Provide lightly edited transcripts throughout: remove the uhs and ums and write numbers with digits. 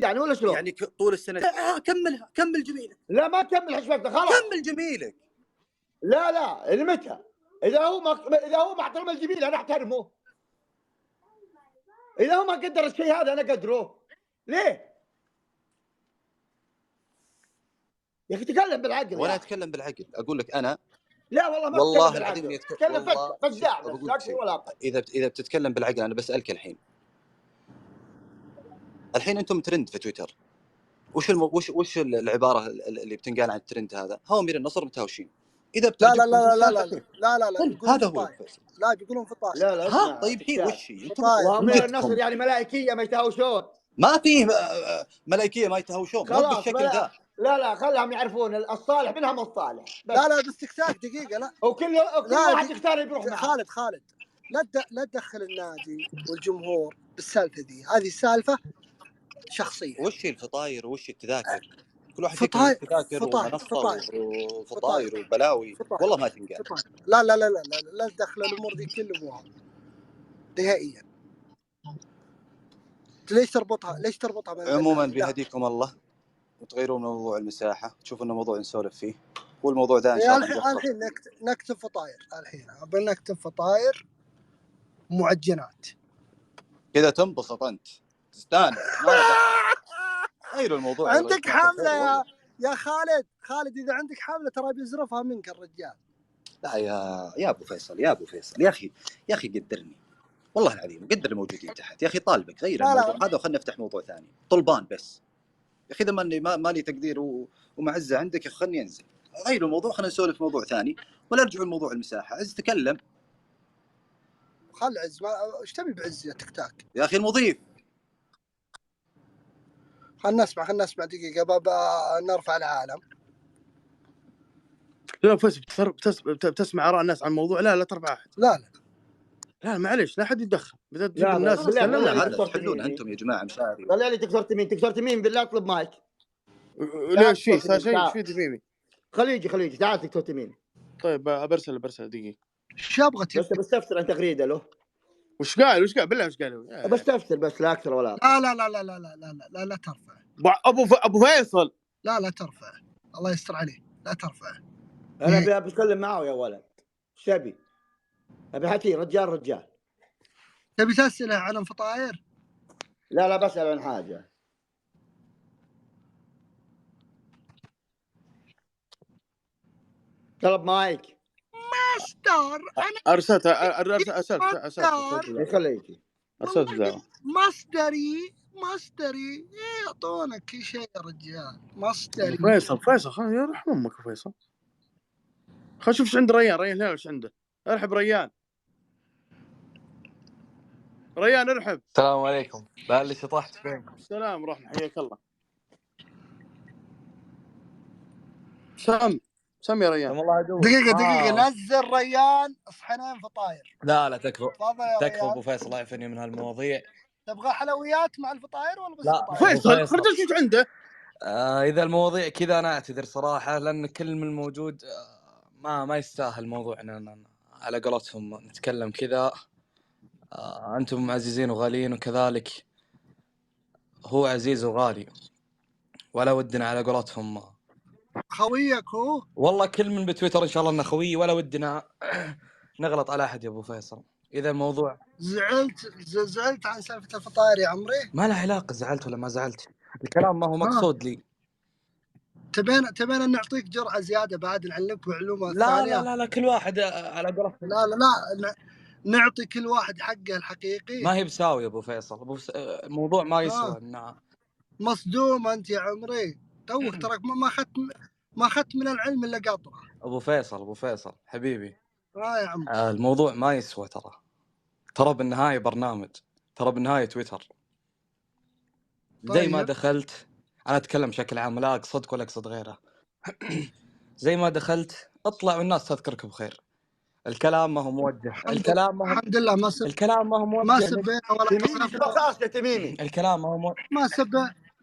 يعني ولا شلون؟ يعني طول السنه كملها، كمل جميلك. لا ما كمل حشمتك خلاص، كمل جميلك. لا لمتى؟ اذا هو ما احترم الجميل انا احترمه، اذا هو ما قدر الشيء هذا انا قدره. ليه يا اخي تكلم بالعقل؟ ولا اتكلم بالعقل، اقول لك انا لا والله ما والله العظيم تكلم فجاع بس لا اكثر ولا اقل. اذا بتتكلم بالعقل انا بسالك الحين انتم ترند في تويتر، وش العباره اللي بتنقال عن الترند هذا؟ هو امير النصر متهاوشين. اذا لا لا لا لا لا لا لا لا هذا هو. لا بيقولون فطاير. لا ها طيب هي وش هي؟ وامير النصر يعني ملائكيه ما يتهاوشون؟ ما فيه ملائكيه ما يتهاوشون مو بالشكل ذا. لا خلهم يعرفون الصالح منهم الصالح. لا بس تكتاك دقيقه. لا وكل واحد يختار اللي بيروح معه. خالد لا تدخل النادي والجمهور بالسالفه دي، هذه سالفه شخصيه. وش الفطاير وش التذاكر؟ كل واحد فطاير تذاكر وفطاير وبلاوي. والله ما تنقال. لا تدخل الامور دي كل امورها نهائيا. ليش تربطها عموما بيهديكم الله وتغيرون موضوع المساحه، تشوف انه موضوع نسولف فيه، والموضوع ده ان شاء الله الحين نكتب فطاير. الحين ابى نكتب فطاير معجنات كذا تنبسط انت تستانس. غيروا الموضوع. عندك حمله يا خالد اذا عندك حمله ترى بيزرفها منك الرجال. لا يا ابو فيصل يا اخي قدرني والله العظيم، قدر الموجودين تحت يا اخي. طالبك غير الموضوع هذا وخلنا نفتح موضوع ثاني. طلبان بس يا اخي، اذا ما لي تقدير ومعزه عندك خلني انزل. غيروا الموضوع، خلينا نسولف موضوع ثاني ولا ارجعوا لموضوع المساحه. عز تكلم. خل عز ايش تبي بعز يا تكتاك يا اخي المضيف. خلنا نسمع دقيقه بابا نرفع العالم. لا فيصل بتسمع اراء الناس عن الموضوع. لا ترفع احد. لا معليش لا حد يتدخل. بدأت تجيب الناس هذا تحلون انتم يا جماعه مشاري. طلع لي تكسر تميم بالله اطلب مايك. ليش في صار شيء؟ ايش في تميمي؟ خليجي تعال تكسر تميم. طيب برسل دقيقه. ايش ابغى بس تفسر انت تغريده له. وش قال بالله وش قال؟ بس تفسر بس لا اكثر ولا لا ترفع ابو فيصل. لا ترفع الله يستر عليه. لا ترفع. انا بتكلم معه يا ولد. ايش تبي؟ ابي حكي رجال. تبي تسأله عن فطاير؟ لا بسأل عن حاجه. طلب مايك ماستر. انا ارسلت خليكي ارسلت دعوه. مصدري يعطونك كل شيء يا رجال. مصدري فيصل خلينا يرحم امك فيصل. خل شوف ايش عند ريان هنا وش عنده. ارحب ريان ارحب. السلام عليكم. لا اللي شطحت فينكم. السلام ورحمة حياك الله. سم يا ريان. دقيقة نزل ريان اصحنين فطاير. لا تكفى ابو فيصل لا يفني من هالمواضيع. تبغى حلويات مع الفطاير ولا بس لا فيصل خرج ايش عنده. اذا المواضيع كذا انا اعتذر صراحة، لان كل من الموجود ما يستاهل موضوعنا على قولتهم نتكلم كذا. انتم عزيزين وغاليين وكذلك هو عزيز وغالي، ولا ودنا على قولتهم خويك هو. والله كل من بتويتر ان شاء الله انه خوي، ولا ودنا نغلط على احد يا ابو فيصل. اذا الموضوع زعلت عن سالفة الفطاير يا عمري. ما له علاقة زعلت ولا ما زعلت، الكلام ما هو مقصود لي. تبين نعطيك جرعة زيادة بعد نعلمك معلومة ثانية. لا كل واحد على قولته. لا نعطي كل واحد حقه الحقيقي. ما هي بساوي يا ابو فيصل. الموضوع ما يسوى. مصدوم انت يا عمري. توك تراك ما اخذت من العلم الا قطره. ابو فيصل حبيبي. يا عم الموضوع ما يسوى ترى بالنهايه برنامج، ترى بالنهايه تويتر. زي ما دخلت انا اتكلم بشكل عام، لا اقصدك ولا اقصد غيره. زي ما دخلت اطلع والناس تذكرك بخير. الكلام ما هو موجه. الحمد لله الكلام ما هو موجه. ما سبينا ولا قذفنا. الكلام ما هو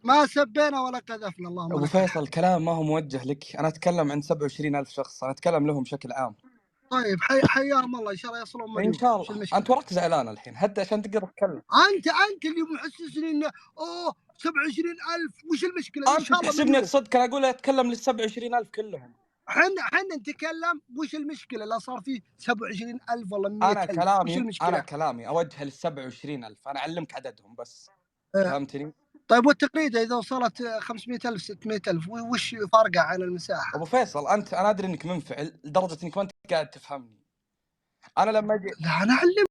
ما سبينا ولا قذفنا. اللهم ابو فيصل الكلام ما هو موجه لك. انا اتكلم عن 27,000 شخص، انا اتكلم لهم بشكل عام. طيب حياهم الله ان شاء الله يصلون مليون ان شاء الله. انت وراك زعلان الحين حتى عشان تقدر تتكلم. انت اللي محسسني انه 27,000 وش المشكله؟ ان انت شاء الله تحسبني اقصدك، انا اقول اتكلم لل 27,000 كلهم. حنا نتكلم وش المشكله لا صار فيه 27,000 ولا 100,000 وش المشكله؟ انا كلامي اوجه لل 27,000، انا اعلمك عددهم بس. فهمتني؟ طيب والتقريده اذا وصلت 500,000 600,000 وش فرقه عن المساحه؟ ابو فيصل انا ادري انك منفعل لدرجه انك ما انت قاعد تفهمني. انا لما اجي لا انا اعلم.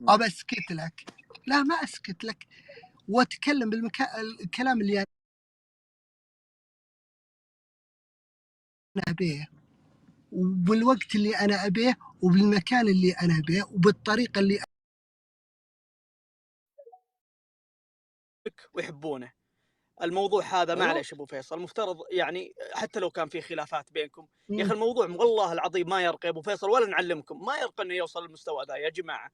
ابى اسكت لك. لا ما اسكت لك واتكلم الكلام اللي انا ابيه وبالوقت اللي انا ابيه وبالمكان اللي انا ابيه وبالطريقه اللي ويحبونه. الموضوع هذا معلش ابو فيصل، المفترض يعني حتى لو كان في خلافات بينكم يا اخي الموضوع والله العظيم ما يرقى ابو فيصل ولا نعلمكم، ما يرقى انه يوصل للمستوى ذا يا جماعه.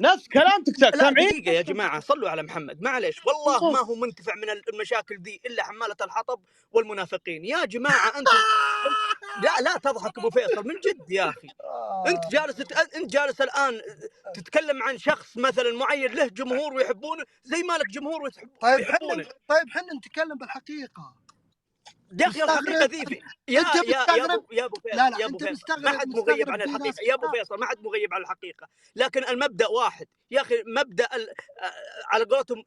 نفس كلامك سامعين؟ دقيقه يا جماعه صلوا على محمد، معلش والله ما هو منتفع من المشاكل ذي الا حماله الحطب والمنافقين يا جماعه. انتم لا تضحك ابو فيصل من جد يا اخي. انت جالس الان تتكلم عن شخص مثلا معين له جمهور ويحبونه زي ما لك جمهور ويحبونه. طيب حنا نتكلم بالحقيقه يا اخي الحقيقه ذي يا ابو فيصل ما حد مغيب عن الحقيقه يا ابو فيصل، ما حد مغيب عن الحقيقه، لكن المبدا واحد يا اخي. مبدا على قولتهم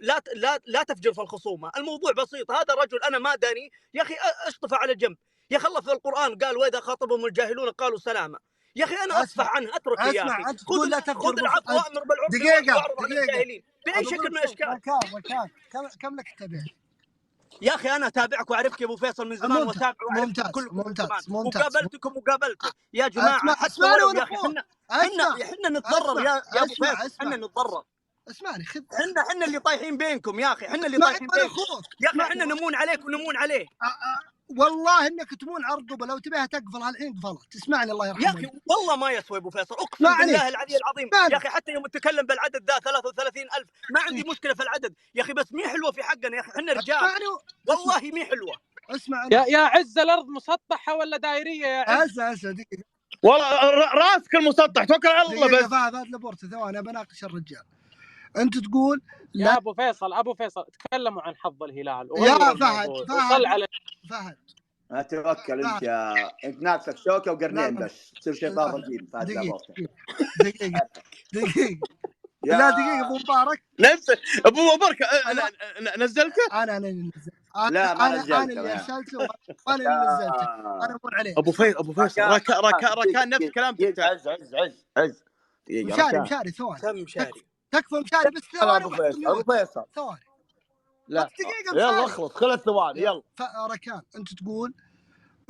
لا تفجر في الخصومه. الموضوع بسيط، هذا رجل انا ما داني يا اخي اشطفه على جنب يا اخي. الله في القران قال واذا خاطبهم الجاهلون قالوا سلاما. يا اخي انا اصفح عنه اتركه يا اخي. خذ العفو وامر بالعرف واعرض عن الجاهلين باي شكل من الاشكال. كم لك تبع يا اخي انا اتابعك واعرفك يا ابو فيصل من زمان واتابع كلكم من زمان وقابلتكم وقابلته يا جماعه. حتى ولو يا اخي احنا نتضرر يا ابو فيصل، احنا نتضرر. اسمعني احنا اللي طايحين بينكم يا اخي، احنا اللي طايحين بينكم يا اخي. احنا نمون عليك ونمون عليه. والله انك تمون عرضه لو تبيها تقفل الحين قفلت. تسمعني الله يرحمه يا اخي والله ما يسوي ابو فيصل اقسم بالله العلي العظيم يا اخي. حتى يوم تتكلم بالعدد ذا 33,000 ما عندي مشكله في العدد يا اخي، بس مي حلوه في حقنا يا اخي. احنا رجال والله مي حلوه. اسمع يا عز الارض مسطحه ولا دائريه يا عز؟ دقيقه والله راسك المسطح توكل على الله. بس فهد لبورت ثواني بناقش الرجال. انت تقول يا ابو فيصل تكلموا عن حظ الهلال يا فهد فهد لا توكل انت انت ناقصك شوكه وقرنين بس تصير شيطان رجيم. فهد دقيقه لا دقيقه ابو مبارك نفس ابو مبارك نزلته. انا لا ما نزلت انا اللي ارسلت له وانا اللي نزلته. انا اقول عليه ابو فيصل ركان نفس كلام تكتاك. عز مشاري ثواني. تكفى مشاري بس ثواني. ابو فيصل ثواني. لا بس دقيقه يلا اخلص 3 ثواني يلا. ركان انت تقول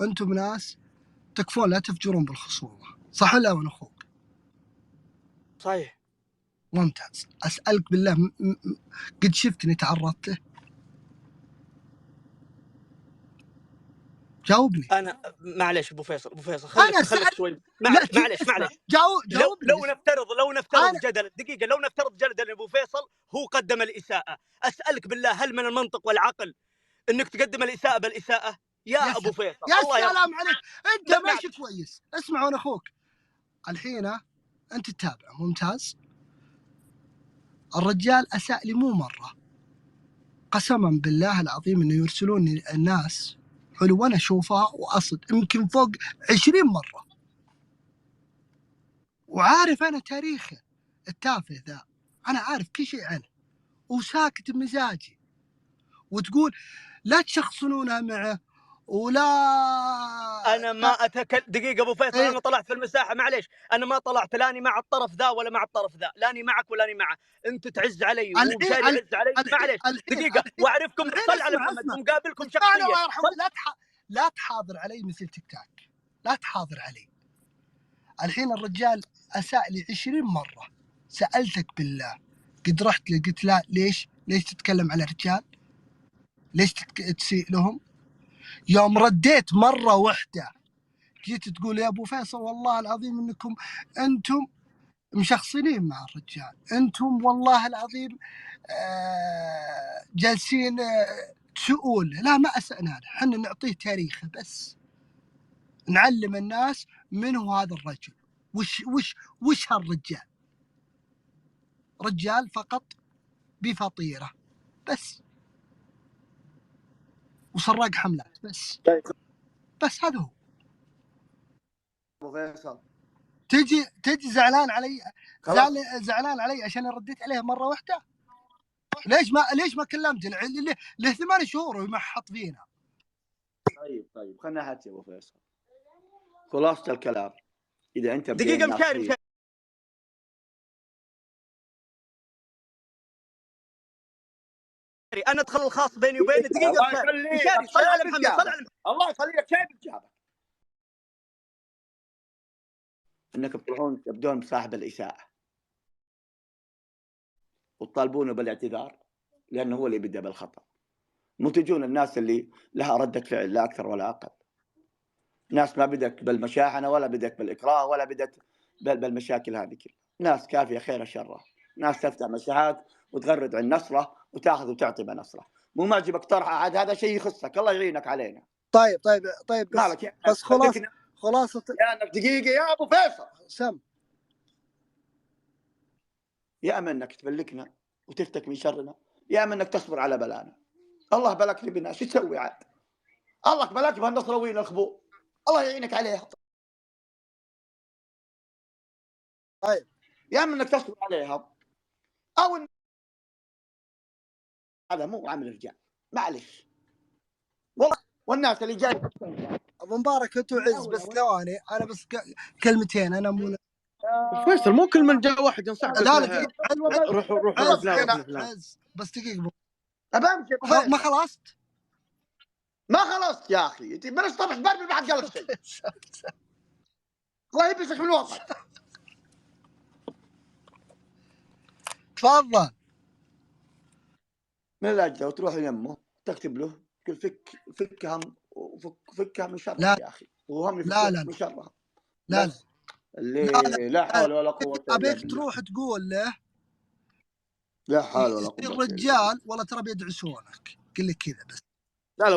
انتم ناس تكفون لا تفجرون بالخصومه، صح ولا من اخوك؟ صحيح. ممتاز. اسالك بالله قد شفتني تعرضت له؟ جاوبني. انا معلش ابو فيصل خليك شوي. معلش لو نفترض جدلا دقيقه، لو نفترض جدلا ابو فيصل هو قدم الاساءه، اسالك بالله هل من المنطق والعقل انك تقدم الاساءه بالاساءه يا ابو فيصل؟ يا سلام عليك، انت ماشي كويس. اسمع انا اخوك الحين، انت تتابع ممتاز. الرجال اساء لي مو مره، قسما بالله العظيم انه يرسلوني الناس حلو وانا اشوفها واصد يمكن فوق 20 مره، وعارف انا تاريخه التافه ذا، انا عارف كل شيء عنه وساكت بمزاجي. وتقول لا تشخصنونها معه ولا انا ما اتكلم. دقيقه ابو فيصل، انا طلعت في المساحه معليش، انا ما طلعت لاني مع الطرف ذا ولا مع الطرف ذا، لاني معك ولا اني معه. انت تعز علي ومشاري يعز علي. معليش دقيقه، واعرفكم صل على محمد ومقابلكم شخصيا. لا تحاضر علي مثل تيك تاك، لا تحاضر علي. الحين الرجال اساء لي 20 مره، سالتك بالله قد رحت له قلت لا ليش تتكلم على الرجال؟ ليش تسيء لهم؟ يوم رديت مرة واحدة جيت تقول يا أبو فيصل والله العظيم إنكم أنتم مشخصنين مع الرجال، أنتم والله العظيم جالسين تسؤون. لا ما أسأنا له، حنا نعطيه تاريخه بس نعلم الناس من هو هذا الرجل. وش هالرجال؟ رجال فقط بفطيرة بس وسراق حملات بس هذا هو. ابو فيصل تجي زعلان علي عشان رديت عليه مره واحده. ليش ما كلمت له 8 شهور ويمحط فينا. طيب خلنا حكي ابو فيصل. خلاصه الكلام اذا انت دقيقه مشاري انا ادخل الخاص بيني وبينه. دقيقه مشاري صل على محمد. الله يخليك شايف اجابه انكم تروحون تبدون بصاحب الاساءه وتطالبونه بالاعتذار لانه هو اللي بدا بالخطا، مو تجون الناس اللي لها رده فعل لا اكثر ولا اقل. ناس ما بدك بالمشاحنه ولا بدك بالاكراه ولا بدك بالمشاكل هذه كلها. ناس كافيه خير شره، ناس تفتح مساحات وتغرد عن نصره وتاخذ وتعطي بنصره. مو ما جيبك طرحه عاد هذا شيء يخصك، الله يعينك علينا. طيب بس خلاصه يا دقيقه يا ابو فيصل سم، يا اما انك تبلكنا وتفتك من شرنا، يا اما انك تصبر على بلانا. الله بلاكني بنا، شو تسوي عاد؟ الله بلاك بهالنصراويين الخبو، الله يعينك عليها. طيب يا اما انك تصبر عليها او هذا مو عامل رجال، معلش والله. والناس اللي جاي ابو مبارك انت وعز بس ثواني، انا بس كلمتين. انا مو فيصل مو كل من جاء واحد ينصح. لا روح عز بس دقيقه ما خلصت يا اخي. انت بلاش طبخ برمي بعد قلب شيء. الله يبسك من الوطن. تفضل من الاجل وتروح يمه تكتب له فكها من شرها يا اخي. وهم لا من شرها. لا اللي لا حول ولا قوه الا بالله. ابيك تروح تقول له لا حول ولا قوه. الرجال والله ترى بيدعسونك، قل لك كذا بس. لا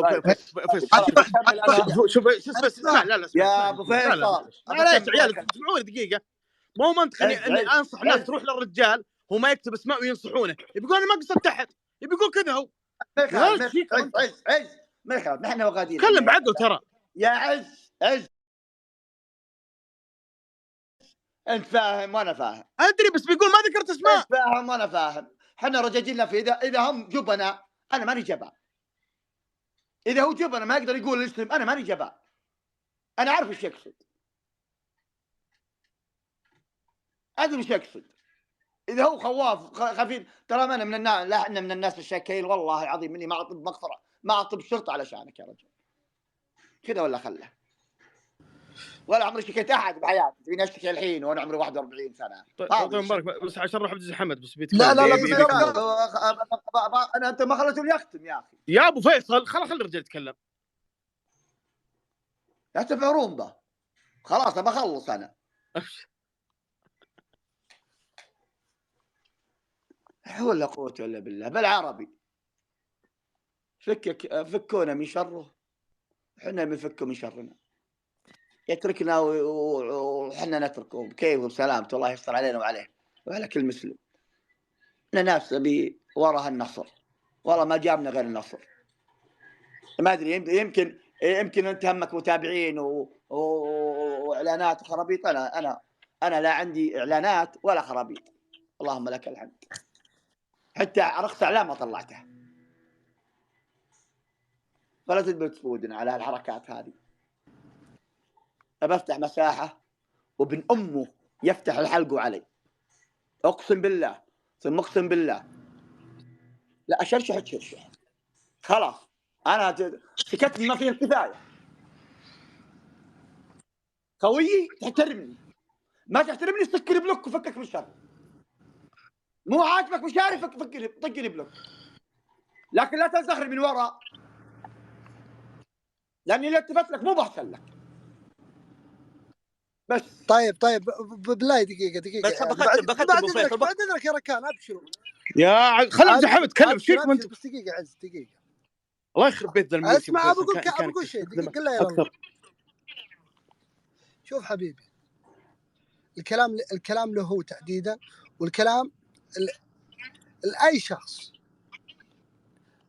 شوف اسمع. لا يا ابو فيصل معليش عيالك تسمعوني دقيقه. مو منطقي اني انصح الناس تروح للرجال هو ما يكتب اسماء وينصحونه، يقول انا ما قصرت تحت، يقول كذا هو. عز ما يخالف، نحن وغادين. تكلم بعقل ترى يا عز. انت فاهم وانا فاهم. ادري بس بيقول ما ذكرت اسماء. انت فاهم وانا فاهم. احنا رجاجيلنا في اذا هم جبنا، انا ماني جبان. اذا هو جبن ما يقدر يقول اسلم، انا ماني جبان، انا عارف ايش يقصد، ادري ايش يقصد. اذا هو خواف خفيف، ترى انا من الناس، لا احنا من الناس الشاكين والله العظيم، مني ما اطلب مقطره، ما اطلب شرطه علشانك يا رجل، كذا ولا خله. ولا عمري شكيت احد بحياتي، تبيني اشتكي الحين وانا عمري 41 سنه. طيب مبارك، بس عشان نروح عبد العزيز حمد بس بيتكلم. لا انت ما خليته يختم يا اخي. يا ابو فيصل خلي الرجال يتكلم. لا تفعرون به، خلاص بخلص انا. حول لا قوه الا بالله. بالعربي فكونا من شره، احنا بنفكه من شرنا. يتركنا وحنا نتركه بكيف وبسلامته، الله يستر علينا وعليه وعلى كل مسلم. احنا ناس وراها النصر، والله ما جابنا غير النصر. ما ادري، يمكن انت همك متابعين واعلانات وخرابيط. انا لا عندي اعلانات ولا خرابيط، اللهم لك الحمد. حتى رخص اعلان ما طلعته، فلا تدبر تفودنا على الحركات هذه. بفتح مساحه وابن امه يفتح الحلق علي، اقسم بالله ثم اقسم بالله لا اشرشح خلاص. انا سكت ما فيه الكفايه. خويي تحترمني، ما تحترمني سكر بلوك وفكك من الشر. مو عاجبك مشاري طقني بلوك، لكن لا تزخري من وراء، لاني اللي التفت لك مو بحصل لك بس. طيب بالله دقيقه بس بعد اذنك يا ركان، ابشروا يا خلي عبد الحمد يتكلم. ايش فيكم انتم؟ بس دقيقه عز، دقيقه الله يخرب بيت ذا الميوت. اسمع بقول شيء، قل له اكثر. شوف حبيبي، الكلام له هو تحديدا، والكلام لأي شخص.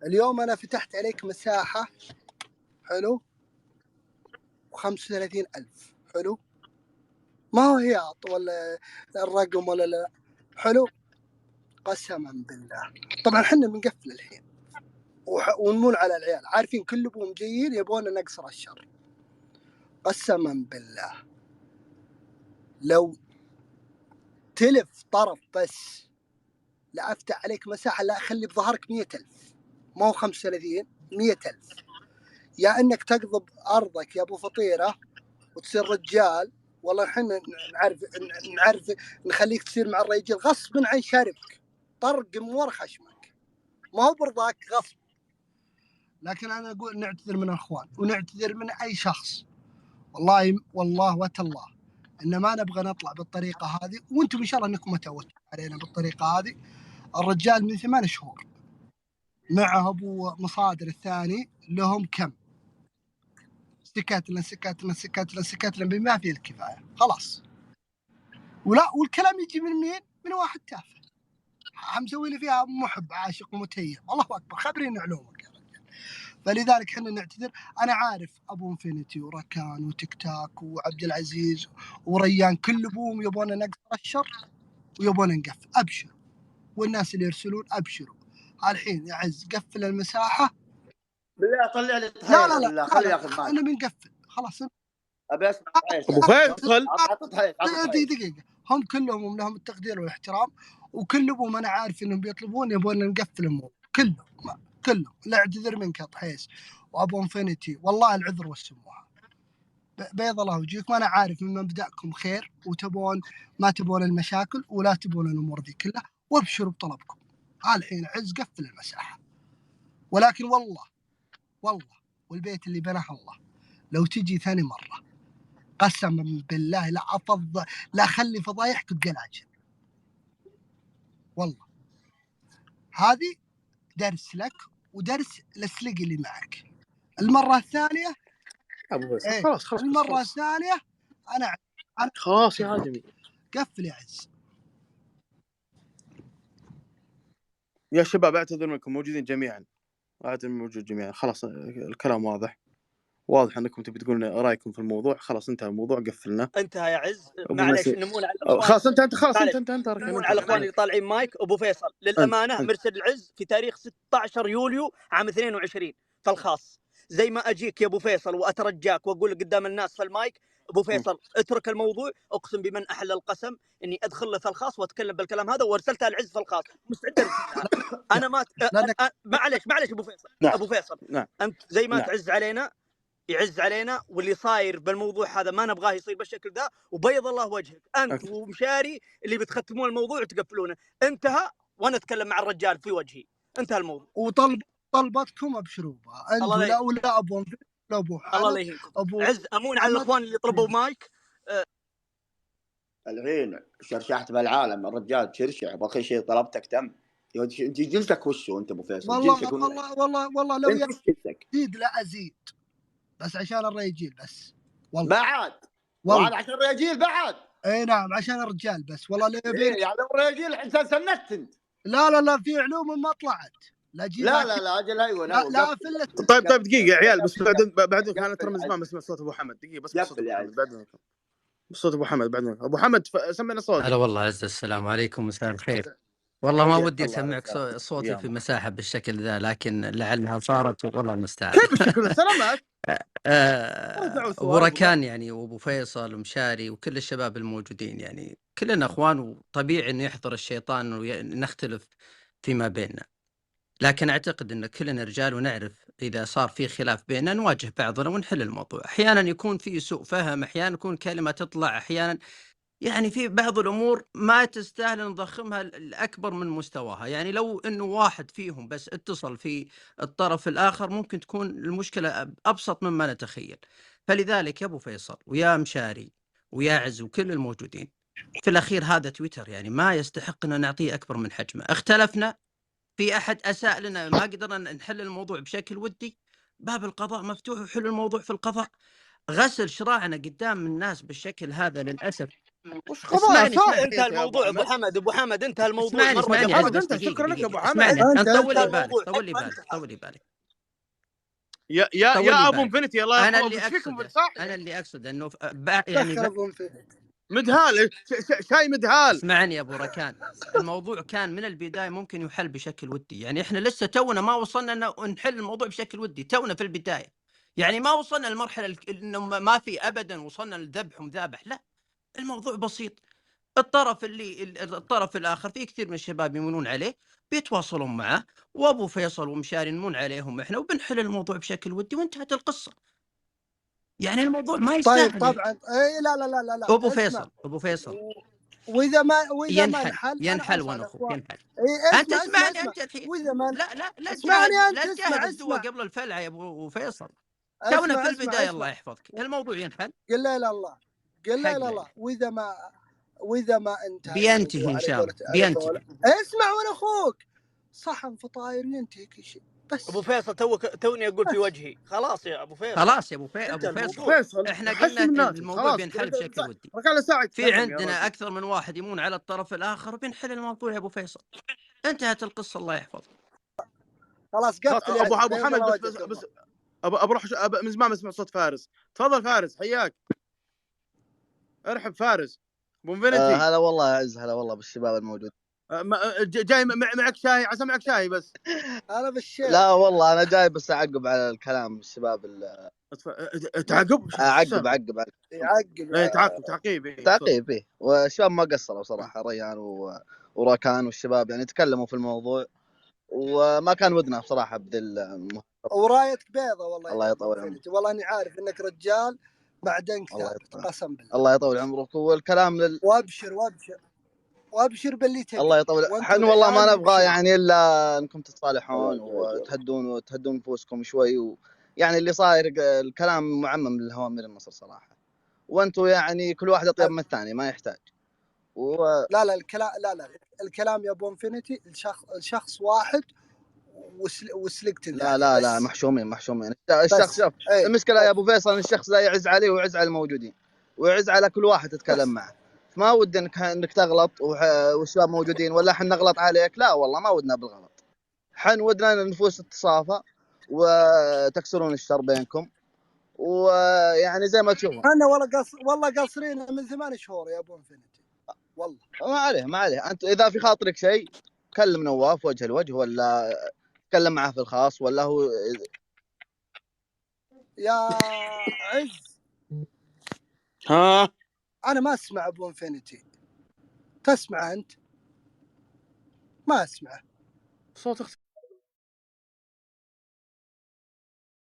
اليوم أنا فتحت عليك مساحة، حلو، 35,000، حلو، ما هو هياط ولا الرقم ولا لا، حلو، قسما بالله. طبعا حنا بنقفل الحين ونمون على العيال، عارفين كل ابوهم جايين يبغون نقصر الشر. قسما بالله لو تلف طرف بس لا افتح عليك مساحه، لا اخلي بظهرك 100,000، ما هو 35، 100,000. يا انك تقضب ارضك يا ابو فطيره وتصير رجال، والله احنا نعرف نخليك تصير مع الرجال غصب عن شربك، طرق من ورا خشمك، ما هو برضاك غصب. لكن انا اقول نعتذر من الاخوان ونعتذر من اي شخص، والله وتالله ان ما نبغى نطلع بالطريقه هذه، وانتم ان شاء الله انكم ما تعودتوا علينا بالطريقه هذه. الرجال من 8 شهور معه ابو مصادر الثاني لهم كم سكاتنا بما فيه الكفايه، خلاص. ولا والكلام يجي من مين؟ من واحد تافه مسوي لي فيها محب عاشق متيم، الله اكبر، خبرين علومك يا رجال. فلذلك احنا نعتذر. انا عارف ابو انفينيتي وركان وتيك تاك وعبد العزيز وريان كل ابوهم يبون نقصر الشر ويبون نقفل، ابشر. والناس اللي يرسلون ابشروا. الحين يا عز قفل المساحه بالله طلع لي لا خلي ياخذ معي. انا بنقفل خلاص. ابي اسمع ابو فيصل دقيقه، هم كلهم لهم التقدير والاحترام، وكلهم انا عارف انهم بيطلبون يبون نقفل الموضوع كلهم. لا اعتذر منك يا طحيس وابو انفينيتي، والله العذر والسموحه، بيض الله وجهكم. انا عارف من مبدأكم خير وتبون ما تبون المشاكل ولا تبون الامور دي كلها، وابشروا بطلبكم. الحين عز قفل المساحه، ولكن والله والبيت اللي بناه الله لو تجي ثاني مره قسما بالله لا اخلي فضايحك بقلاجل. والله هذه درس لك ودرس للسلق اللي معك. المره الثانيه ابو فيصل خلاص المره الثانيه انا خلاص يا ادمي قفل يا عز. يا شباب اعتذر منكم، موجودين جميعا، موجود جميعا، خلاص الكلام واضح انكم تبي تقولون رايكم في الموضوع. خلاص انتهى الموضوع، قفلنا. انتهى يا عز، معلش نمون على الاخوان. خلاص انت خلاص انت نمون على الاخوان اللي طالعين مايك. ابو فيصل للامانه مرسل العز في تاريخ 16 يوليو عام 22 في الخاص، زي ما اجيك يا ابو فيصل واترجاك واقول قدام الناس في المايك ابو فيصل اترك الموضوع، اقسم بمن احل القسم اني ادخل له في الخاص واتكلم بالكلام هذا، وارسلتها العز في الخاص مستعد ارسلها. انا ما معلش ابو فيصل. ابو فيصل انت زي ما تعز علينا يعز علينا، واللي صاير بالموضوع هذا ما نبغاه يصير بالشكل ذا، وبيض الله وجهك انت ومشاري اللي بتختمون الموضوع وتقفلونه. انتهى، وانا اتكلم مع الرجال في وجهي، انتهى الموضوع. طلبتكم ابشروا بها انتم، لا ابو لا ابو الله لا يهينكم. عز امون على الاخوان اللي طلبوا مايك. الحين شرشحت بالعالم الرجال تشرشح، باقي شيء طلبتك تم. انت جنسك وشو انت ابو فيصل؟ والله لو يزيد لا ازيد، بس عشان الرجال بس والله. بعد وهذا عشان الرجال بعد. اي نعم عشان الرجال بس والله. لا يعني الرجال انت سنت انت. لا في علوم ما طلعت. لا اجل ايوه لا طيب دقيقه يا عيال، بس بعدين كانت ترى من زمان بسمع صوت ابو حمد. دقيقه بس صوت ابو حمد بعدين. صوت ابو حمد بعدين. ابو حمد سمعنا صوت. هلا والله عز، السلام عليكم، مساء الخير. والله ما ودي اسمعك صوتي في مساحه بالشكل ذا، لكن لعلها صارت والله المستعان. كيف بالشكل؟ السلامات. ابو ركان يعني وابو فيصل ومشاري وكل الشباب الموجودين، يعني كلنا اخوان، وطبيعي انه يحضر الشيطان ونختلف فيما بيننا، لكن اعتقد ان كلنا رجال ونعرف اذا صار في خلاف بيننا نواجه بعضنا ونحل الموضوع. احيانا يكون في سوء فهم، احيانا يكون كلمه تطلع، احيانا يعني في بعض الأمور ما تستاهل نضخمها لأكبر من مستواها. يعني لو إنه واحد فيهم بس اتصل في الطرف الآخر ممكن تكون المشكلة أبسط مما نتخيل. فلذلك يا أبو فيصل ويا مشاري ويا عز وكل الموجودين، في الأخير هذا تويتر، يعني ما يستحق أن نعطيه أكبر من حجمه. اختلفنا في أحد أساء لنا، ما قدرنا نحل الموضوع بشكل ودي، باب القضاء مفتوح وحل الموضوع في القضاء. غسل شراعنا قدام الناس بالشكل هذا للأسف. اسمعني انتهى الموضوع ابو حمد انتهى الموضوع اسمعني انت. شكرا لك ابو حمد. انت طول لي بالك يا ابو انفنتي الله يحفظك. انا اللي اقصد انه يعني مدهال شاي مدهال. اسمعني يا ابو ركان، الموضوع كان من البدايه ممكن يحل بشكل ودي. يعني احنا لسه تونا ما وصلنا انه نحل الموضوع بشكل ودي، تونا في البدايه، يعني ما وصلنا للمرحله انه ما في ابدا وصلنا للذبح ومذابح. لا، الموضوع بسيط. الطرف الآخر في كثير من الشباب يمونون عليه، بيتواصلون معه، وأبو فيصل ومشاري نمون عليهم إحنا، وبنحل الموضوع بشكل ودي وانتهت القصة. يعني الموضوع ما يستاهل. طيب طبعا. اي لا أبو فيصل وإذا ما ينحل ونخوك ينحل. أنت اسمعني أنت الحين. وإذا ما لا اسمعني أنت. لا تجهز الدواء قبل الفلعة يا أبو فيصل. تونا في البداية. الله يحفظك. الموضوع ينحل. قل لا الله وإذا ما انتهى بينتهي إن شاء الله. بينتهي. اسمع وانا أخوك صحن فطاير ينتهي كل شيء. بس ابو فيصل توني اقول في وجهي. خلاص يا ابو فيصل. خلاص يا ابو فيصل احنا قلنا الموضوع بينحل بشكل ودي. في عندنا اكثر من واحد يمون على الطرف الاخر وبنحل الموضوع يا ابو فيصل. انتهت القصه. الله يحفظك. خلاص قفل ابو حمد. بس ابى من زمان اسمع صوت فارس. تفضل فارس، حياك. ارحب فارس ابو انفنتي. هلا والله يا عز، هلا والله بالشباب الموجود. جاي معك شاي؟ عسى معك شاي بس. انا بالشيء. لا والله انا جاي بس اعقب على الكلام الشباب. تعقب تعقيب ايه. والشباب ما قصروا صراحه، ريان وركان والشباب يعني تكلموا في الموضوع، وما كان ودنا بصراحه بدل ورايتك بيضة والله. الله يطول عمرك. والله اني عارف انك رجال بعدين ثابت، قسم بالله. الله يطول عمرك. والكلام وابشر باللي تبي. الله يطول. احنا والله ما نبغى يعني الا انكم تتصالحون وتهدون نفوسكم شوي. يعني اللي صاير الكلام معمم للهواء من النصر صراحه، وانتم يعني كل واحد اطيب من الثاني، ما يحتاج. لا الكلام يا ابو انفنتي الشخص واحد وسلقت. لا محشومين. الشخص شوف المشكله يا ابو فيصل، الشخص لا يعز عليه ويعز على الموجودين ويعز على كل واحد تتكلم معه. ما ودي انك تغلط والشباب موجودين ولا احنا نغلط عليك. لا والله ما ودنا بالغلط. حن ودنا النفوس تتصافى وتكسرون الشر بينكم، ويعني زي ما تشوفون انا والله قاصرين من 8 شهور يا ابو انفنتي. والله ما عليه. انت اذا في خاطرك شيء كلم نواف وجه لوجه، ولا تكلم معه في الخاص، ولا هو يا عز ها انا ما اسمع ابو انفينيتي، تسمع انت؟ ما اسمعه صوت